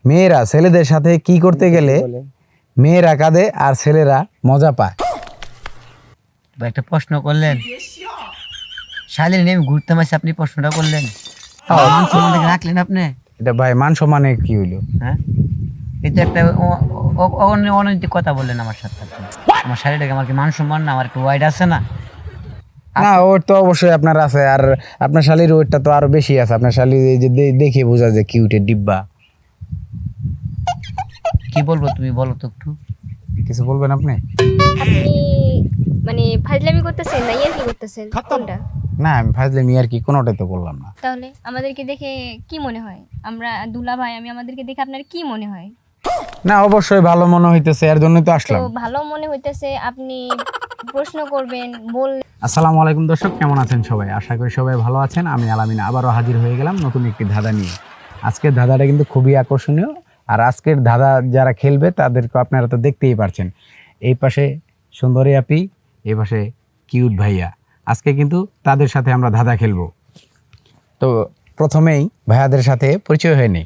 মেয়েরা ছেলেদের সাথে কি করতে গেলে মেয়েরা কাঁদে আর ছেলেরা মজা পায়। একটা প্রশ্ন করলেন, শালীর নেমে ঘুরতে মাসে আপনি প্রশ্নটা করলেন, মান সম্মান রাখলেন আপনি। এটা ভাই মান সম্মানে কি হইলো? হ্যাঁ, এটা একটা অনৈতিক কথা বললেন আমার সাথে আপনি। আমার শালীটাকে আমার কি মান সম্মান না? আমার একটু ওয়াইড আছে না? না, ওর তো অবশ্যই আপনার আছে, আর আপনার শালির ওয়েটটা তো আরো বেশি আছে। আপনার শালি এই যে দেখে বোঝা যায় কিউটের ডিব্বা। কি বলবো, তুমি বলো তো একটু। কিছু বলবেন আপনি? আপনি মানে ফাজলামি করতেছেন না ইয়ার কি করতেছেন কোনটা? না, আমি ফাজলামি আর কি কোনোটাই তো বললাম না। তাহলে আমাদেরকে দেখে কি মনে হয়? আমরা দুলা ভাই, আমি আমাদেরকে দেখে আপনার কি মনে হয়? না, অবশ্যই ভালো মনে হইতেছে, এর জন্যই তো তো আসলাম। ভালো মনে হইতেছে, আপনি প্রশ্ন করবেন বললেন। আসসালামু আলাইকুম দর্শক, কেমন আছেন সবাই? আশা করি সবাই ভালো আছেন। আমি আলামিন আবারও হাজির হয়ে গেলাম নতুন একটি ধাঁধা নিয়ে। আজকের ধাঁধাটা কিন্তু খুবই আকর্ষণীয়, আর আজকের ধাঁধা যারা খেলবে তাদেরকে আপনারা তো দেখতেই পারছেন। এই পাশে সুন্দরী আপি, এই পাশে কিউট ভাইয়া। আজকে কিন্তু তাদের সাথে আমরা ধাঁধা খেলবো। তো প্রথমেই ভাইয়াদের সাথে পরিচয় হয়ে নেই।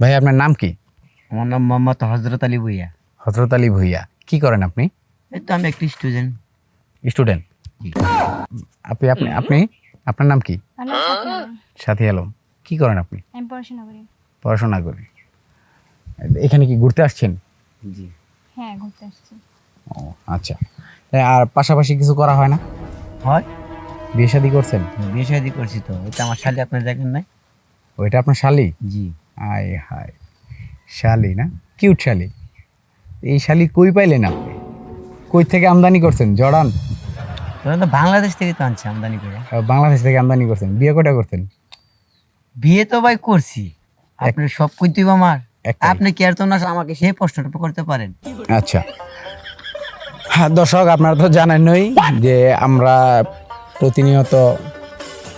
ভাই, আপনার নাম কি? আমার নাম মোহাম্মদ হজরত আলী ভুইয়া। হযরত আলী ভুইয়া। কি করেন আপনি? এই তো আমি একটি স্টুডেন্ট। স্টুডেন্ট? আপনি আপনি আপনি আপনার নাম কি? আমার সাথে সাথী আলম। কি করেন আপনি? আমি পড়াশোনা করি। পড়াশোনা করি। এখানে কি ঘুরতে আসছেন? জি। হ্যাঁ, ঘুরতে আসছি। ও আচ্ছা। আর পাশাপাশি কিছু করা হয় না? হয়, বিয়ে শাদী করছেন? বিয়ে শাদী করছি তো। এটা আমার শালী, আপনি দেখেন নাই? ওইটা আপনার শালি? জি। আয় হায়, শালি না? কিউট শালি। এই শালি কই পাইলেন আপনি? কই থেকে আমদানি করছেন? জর্ডান? ওরা তো বাংলাদেশ থেকে তো আনছে আমদানি করে। বাংলাদেশ থেকে আমদানি করছেন। বিয়ে কয়টা করছেন? বিয়ে তো ভাই করছি, আপনি সব কইতেই আমার। একটাই। আপনি কি আর তো না আমাকে সেই প্রশ্নটা করতে পারেন? আচ্ছা, হ্যাঁ দর্শক, আপনারা তো জানেনই যে আমরা প্রতিনিয়ত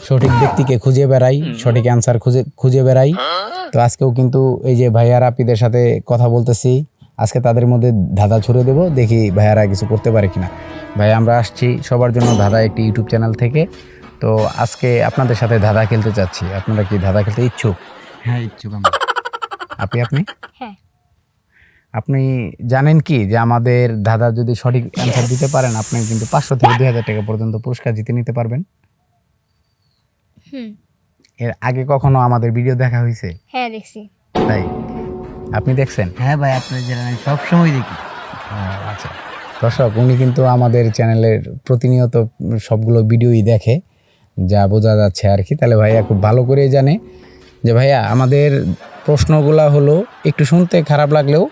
সঠিক ব্যক্তিকে খুঁজে বেড়াই, সঠিক অ্যান্সার খুঁজে বেড়াই। তো আজকেও কিন্তু এই যে ভাইয়ারা আপিদের সাথে কথা বলতেছি, আজকে তাদের মধ্যে ধাঁধা ছুড়ে দেবো, দেখি ভাইয়ারা কিছু করতে পারে কিনা। ভাই, আমরা আসছি সবার জন্য ধাঁধা একটি ইউটিউব চ্যানেল থেকে। তো আজকে আপনাদের সাথে ধাঁধা খেলতে চাচ্ছি। আপনারা কি ধাঁধা খেলতে ইচ্ছুক? হ্যাঁ, ইচ্ছুক আমরা। আপনি হ্যাঁ। আপনি জানেন কি যে আমাদের ধাঁধা যদি সঠিক অ্যান্সার দিতে পারেন, আপনি কিন্তু 500 থেকে 2000 টাকা পর্যন্ত পুরস্কার জিতে নিতে পারবেন। হুম। এর আগে কখনো আমাদের ভিডিও দেখা হয়েছে? হ্যাঁ, দেখছি। তাই আপনি দেখছেন? হ্যাঁ ভাই, আপনার যেটা আমি সবসময় দেখি। আচ্ছা দর্শক, উনি কিন্তু আমাদের চ্যানেলের প্রতিনিয়ত সবগুলো ভিডিওই দেখে, যা বোঝা যাচ্ছে আর কি। তাহলে ভাইয়া খুব ভালো করেই জানে যে ভাইয়া আমাদের প্রশ্নগুলা হলো একটু শুনতে খারাপ লাগলেও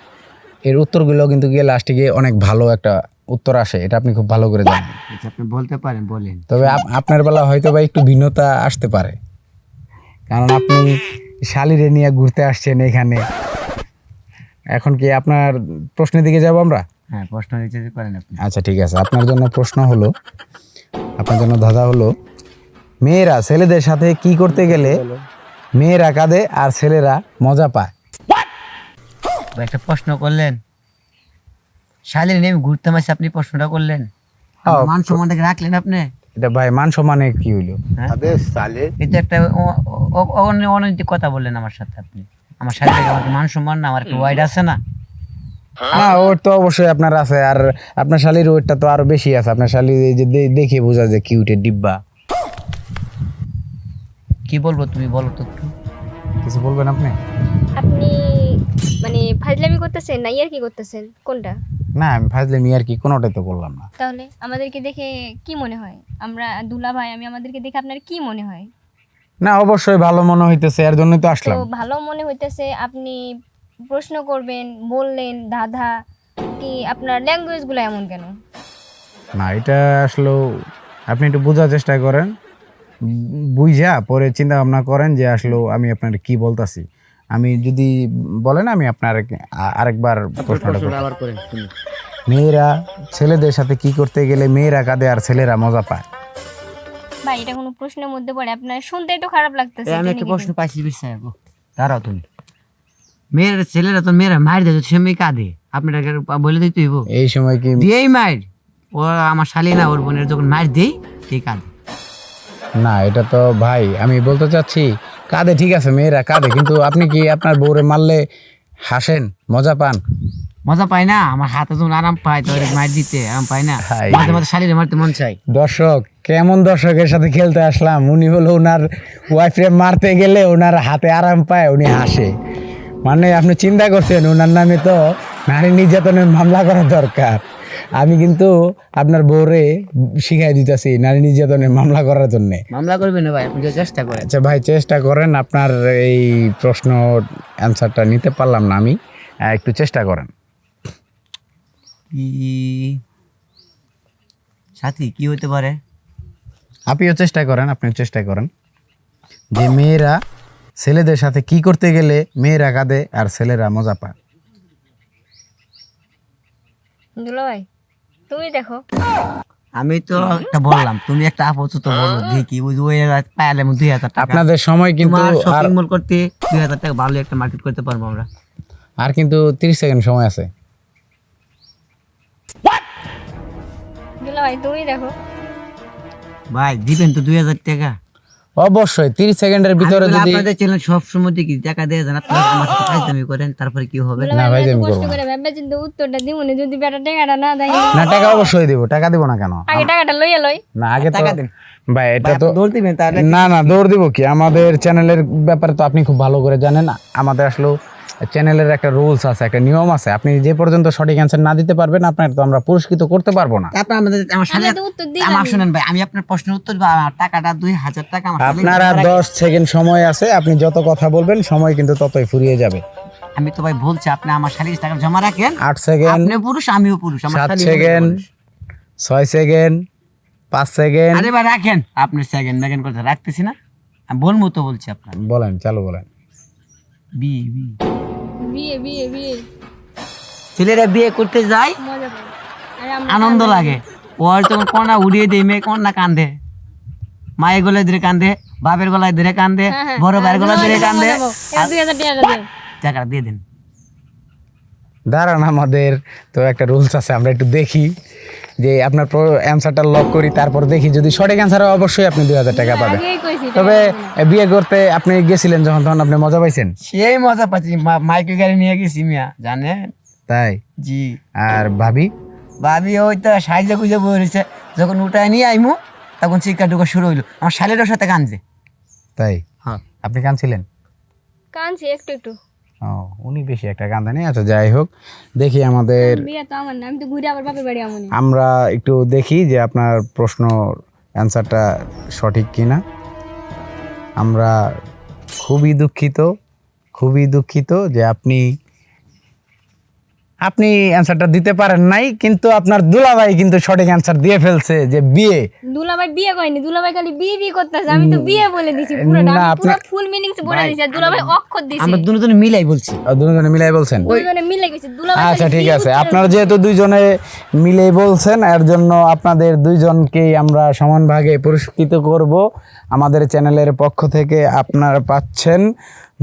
এর উত্তরগুলো কিন্তু গিয়ে লাস্টে গিয়ে অনেক ভালো একটা উত্তর আসে, এটা আপনি খুব ভালো করে জানেন। আচ্ছা, আপনি বলতে পারেন, বলেন। তবে আপনার বেলা হয়তো বা একটু ভিন্নতা আসতে পারে, কারণ আপনি শালিরে নিয়ে ঘুরতে আসছেন এখানে। এখন কি আপনার প্রশ্নের দিকে যাব আমরা? হ্যাঁ, প্রশ্ন দিতে পারেন আপনি। আচ্ছা ঠিক আছে, আপনার জন্য প্রশ্ন হলো, আপনার জন্য ধাঁধা হলো, মেয়েরা ছেলেদের সাথে কি করতে গেলে মেয়েরা কাঁদে আর ছেলেরা মজা পায়। ভাই, একটা প্রশ্ন করলেন, শালীর নেমে ঘুরতে মাসে আপনি প্রশ্নটা করলেন, আমার মান সম্মানটাকে রাখলেন আপনি। এটা ভাই মান সম্মানে কি হইলো? হ্যাঁ? এটা একটা অনৈতিক কথা বললেন আমার সাথে আপনি। আমার শালীটাকে আমার কি মান সম্মান না? আমার একটু ওয়াইড আছে না? না, ওর তো অবশ্যই আপনার আছে, আর আপনার শালির ওয়েটটা তো আরো বেশি আছে। আপনার শালি এই যে দেখে বোঝা যায় কিউটের ডিব্বা। কি বলবো, তুমি বলো তো একটু। কিছু বলবেন আপনি? আপনি মানে ফাজলামি করতেছেন না ইয়ার কি করতেছেন কোনটা? না, আমি ফাজলামি আর কি কোনোটাই তো বললাম না। তাহলে আমাদেরকে দেখে কি মনে হয়? আমরা দুলা ভাই, আমি আমাদেরকে দেখে আপনার কি মনে হয়? না, অবশ্যই ভালো মনে হইতেছে, এর জন্যই তো তো আসলাম। ভালো মনে হইতেছে, আপনি প্রশ্ন করবেন বললেন ধাঁধা, কি আপনার ল্যাঙ্গুয়েজগুলো এমন কেন? না, এটা আসলে আপনি একটু বোঝার চেষ্টা করেন, বুঝা পরে চিন্তা ভাবনা করেন যে আসলে আমি আপনার কি বলতাছি। আমি যদি বলেন, আমি আপনার আরেকবার প্রশ্নটা করব। আবার করেন, শুনি। মেয়েরা ছেলেদের সাথে কি করতে গেলে মেয়েরা কাঁদে আর ছেলেরা মজা পায়? ভাই, এটা কোনো প্রশ্নের মধ্যে পড়ে? আপনার শুনতেই তো খারাপ লাগতেছে। আমি একটা প্রশ্ন পাইছি, বিশ্বাস দাঁড়াও তুমি। মেয়েরা ছেলেরা তো মেয়েরা মার দেয়, সে মেয়ে কাঁদে, আপনাকে বলে দিতে হইব? এই সময় কি দিয়েই মার। ও আমার শালী না, ওর বোনের যখন মার দেই সেই কাঁদে। না, এটা তো ভাই আমি বলতে চাচ্ছি কাঁদে, ঠিক আছে মেয়েরা কাঁদে, কিন্তু আপনি কি আপনার বউরে মারলে হাসেন, মজা পান? মজা পাই না, আমার হাতে যখন আরাম পাই তো মার দিতে আরাম পাই না, হাই। মাঝে মাঝে শালিরে মারতে মন চাই। দর্শক, কেমন দর্শকের সাথে খেলতে আসলাম। উনি হলো ওনার ওয়াইফরে মারতে গেলে ওনার হাতে আরাম পায়, উনি হাসে। মানে আপনি চিন্তা করছেন ওনার নামে তো নারী নির্যাতনের মামলা করা দরকার। আমি কিন্তু আপনার বউরে শিখাই দিতেছি নারী নির্যাতনের মামলা করার জন্য। মামলা করবে না ভাই, আপনি যদি চেষ্টা করেন। আচ্ছা ভাই, চেষ্টা করেন। আপনার এই প্রশ্ন অ্যান্সারটা নিতে পারলাম না আমি, একটু চেষ্টা করেন। কি সাথী কি হতে পারে? আপনিও চেষ্টা করেন, আপনিও চেষ্টা করেন। যে মেয়েরা ছেলেদের সাথে কি করতে গেলে মেয়েরা কাঁদে আর ছেলেরা মজা পায়। দুলাভাই তুমি দেখো। আমি তো একটা বললাম, তুমি একটা আপাতত বলো দেখি। ওই পাইলে 2000 টাকা আপনাদের সময় কিন্তু তোমার আর শপিং মল করতে 2000 টাকা ভালো একটা মার্কেট করতে পারবো আমরা। আর কিন্তু 30 সেকেন্ড সময় আছে। দুলাভাই তুমি দেখো। ভাই দিবেন তো 2000 টাকা? অবশ্যই 30 সেকেন্ডের ভিতরে আমি বলি, যদি আপনাদের চ্যানেল সব সময় দেখি টাকা দিয়ে যান, আপনারা আমার সাথে ফাজলামি করেন, তারপরে কি হবে? না ভাই, দুলাভাই আমি এত কষ্ট করবো না। করে ভাববে কিন্তু উত্তরটা দিব না যদি বেটা টাকাটা না দেয়। না, টাকা অবশ্যই দিব। টাকা দিব না কেন? আগে টাকাটা লইয়া লই। না, আগে তো টাকা দেন। ভাই এটা ভাই, তো আপনি দৌড় দিবেন তাহলে? না না, দৌড় দিব কি? আমাদের চ্যানেলের ব্যাপারে তো আপনি খুব ভালো করে জানেন। আমাদের আসলে চ্যানেলের একটা রুলস আছে, একটা নিয়ম আছে। আপনি যে পর্যন্ত সঠিক অ্যান্সার না দিতে পারবেন আপনার তো আমরা পুরস্কৃত করতে পারবো না। তারপর আমাদের আমার সাথে আমরা তো উত্তর দিলাম। আমার শুনেন ভাই, আমি আপনার প্রশ্নের উত্তর বা আমার টাকাটা 2000 টাকা আমার সাথে আপনারা 10 সেকেন্ড সময় আছে, আপনি যত কথা বলবেন সময় কিন্তু ততই ফুরিয়ে যাবে। আমি তো ভাই বলছি, আপনি আমার শাড়ি টাকা জমা রাখেন। 8 সেকেন্ড, আপনি পুরুষ আমিও পুরুষ, আমার 7 শালি সেকেন্ড, পুরুষ। 6 সেকেন্ড, 5 সেকেন্ড। আরে ভাই রাখেন, আপনি সেকেন্ড ম্যাগেন করতে রাখতেছি না, আমি বলবো তো বলছি আপনার। বলেন, চালু বলেন। বিয়ে বিয়ে বিয়ে বিয়ে বিয়ে ছেলেরা বিয়ে করতে যায়, মজা পাই। আর আমরা আনন্দ লাগে। ওর যখন কন্যা উড়িয়ে দেয়, মেয়ে কন্যা কান্দে, মায়ের গলায় ধরে কান্দে, বাপের গলায় ধরে কান্দে, হ্যাঁ, বড় ভাইয়ের গলায় ধরে কান্দে। মজা পাবো। এবার 2000 টাকাটা দেন। টাকা দিয়ে দেন। দাঁড়ান, আমাদের তো একটা রুলস আছে, আমরা একটু দেখি যে আপনার অ্যান্সারটা লক করি, তারপর দেখি যদি সঠিক অ্যান্সার হয় অবশ্যই আপনি 2000 টাকা পাবেন। আগেই কইছি তবে বিয়ে করতে আপনি গেছিলেন যখন, তখন আপনি মজা পাইছেন? সেই মজা পাচ্ছি, মাইকে গাড়ি নিয়ে গেছি মিয়া, জানেন? তাই? জি। আর ভাবি? ভাবি ওই তো সাইজে গুজে বলেছে, যখন উঠায় নিয়ে আইমু তখন চিকা টুকা শুরু হইলো, আমার শালের সাথে কানছে। তাই? হ্যাঁ। আপনি কাঁদছিলেন? কাঁদছি একটু একটু। ও, উনি বেশি একটা কান্দা নেই। আচ্ছা, যাই হোক, দেখি আমাদের বিয়ে তো আমার না, আমি তো ঘুরে আবার বাপের বাড়ি আমনি। আমরা একটু দেখি যে আপনার প্রশ্ন অ্যান্সারটা সঠিক কিনা। আমরা খুবই দুঃখিত যে আপনি অ্যান্সারটা দিতে পারেন নাই, কিন্তু আপনার দুলাভাই কিন্তু সঠিক অ্যান্সার দিয়ে ফেলছে যে বিয়ে। দুলাভাই বিয়ে করেনি, দুলাভাই খালি বিয়ে বিয়ে করতেছে। আমি তো বিয়ে বলে দিছি পুরোটা, না, আমি পুরো আপনার- ফুল মিনিংস বলে দিছি। আর দুলাভাই অক্ষর দিছে। আমরা দুজনে মিলাই বলছি। দুজনে মিলাই বলছেন? দুজনে মিলে গেছে। দুলাভাই আচ্ছা, খালি ঠিক বিয়ে আছে। উত্তরে আপনারা যেহেতু দুইজনে মিলেই বলছেন, এর জন্য আপনাদের দুইজনকেই আমরা সমান ভাগে পুরস্কৃত করব। আমাদের চ্যানেলের পক্ষ থেকে আপনারা পাচ্ছেন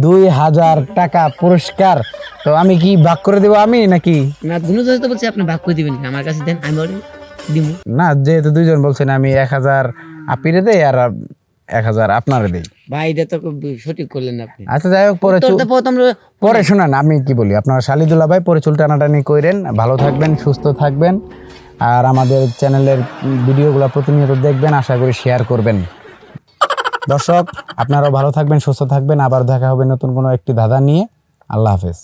2000 টাকা পুরস্কার। তো আমি কি ভাগ করে দেবো আমি নাকি? না, দুজনে তো বলছি আপনি ভাগ করে দিবেন, আমার কাছে দেন, আমি ওরে দিব। না, যেহেতু দুইজন বলছেন আমি 1000 আপিরে দেই আর 1000 আপনারে দেই। ভাই এটা তো খুব সঠিক করলেন আপনি। আচ্ছা, যাই হোক, পরে শুনান আমি কি বলি। আপনারা শালিদুল্লাহ ভাই পরে চুল টানাটানি কইরেন। ভালো থাকবেন, সুস্থ থাকবেন, আর আমাদের চ্যানেলের ভিডিওগুলো প্রতিনিয়ত দেখবেন, আশা করি শেয়ার করবেন। দর্শক, আপনারাও ভালো থাকবেন, সুস্থ থাকবেন। আবার দেখা হবে নতুন কোনো একটি ধাঁধা নিয়ে। আল্লাহ হাফেজ।